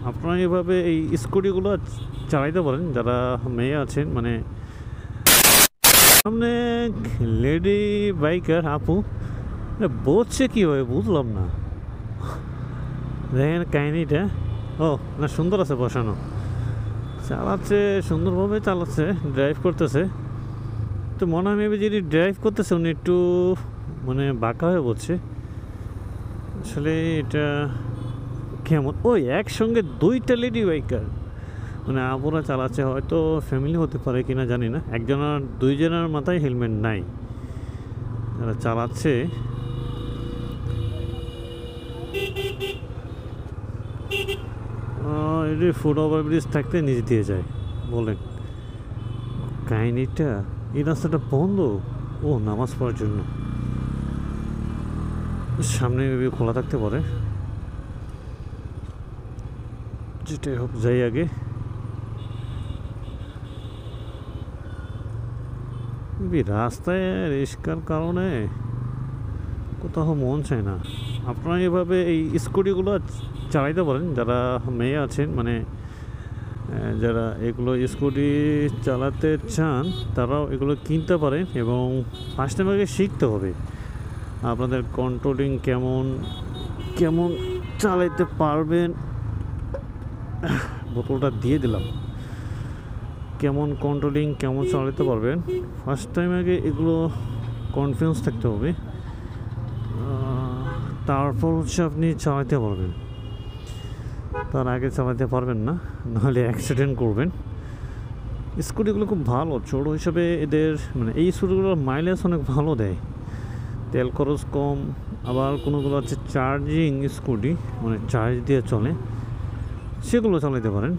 আপনারা এভাবে এই স্কুটিগুলো চালাইতে পারেন যারা মেয়ে আছেন। মানে সামনে লেডি বাইকার আপু বসছে কীভাবে বুঝলাম না। দেখেন কাহিনিটা। ও না, সুন্দর আছে বসানো, চালাচ্ছে সুন্দরভাবে, চালাচ্ছে, ড্রাইভ করতেছে। তো মনে হয় মেবি যিনি ড্রাইভ করতেছে উনি একটু মানে বাঁকা হয়ে পড়ছে। আসলে এটা কেমন, ওই একসঙ্গে দুইটা লেডি বাইকার মানে আপুরা চালাচ্ছে, হয়তো ফ্যামিলি হতে পারে কিনা জানি না। একজনের দুইজনের মাথায় হেলমেট নাই যারা চালাচ্ছে। এটি ফুট ওভারব্রিজ থাকতে নিচ দিয়ে যায় বলেন কাহিনিটা। এই রাস্তাটা বন্ধ, ও নামাজ পড়ার জন্য। সামনে খোলা থাকতে পারে, যেটাই হোক যাই আগে। রাস্তায় রিস্কার কারণে কোথাও মন চায় না। আপনারা এভাবে এই স্কুটিগুলো চালাইতে পারেন যারা মেয়ে আছেন। মানে যারা এগুলো স্কুটি চালাতে চান তারাও এগুলো কিনতে পারেন, এবং ফার্স্ট টাইম আগে শিখতে হবে আপনাদের কন্ট্রোলিং কেমন কেমন চালাইতে পারবেন। বোতলটা দিয়ে দিলাম। কেমন কন্ট্রোলিং কেমন চালাতে পারবেন ফার্স্ট টাইম আগে এগুলো কনফিডেন্স থাকতে হবে, তারপর হচ্ছে আপনি চালাতে পারবেন। তার আগে চালাতে পারবেন না, নাহলে অ্যাক্সিডেন্ট করবেন। স্কুটিগুলো খুব ভালো, ছোট হিসাবে এদের মানে এই স্কুটিগুলোর মাইলেজ অনেক ভালো দেয়, তেল খরচ কম। আবার কোনোগুলো হচ্ছে চার্জিং স্কুটি, মানে চার্জ দিয়ে চলে, সেগুলো চালাতে পারেন।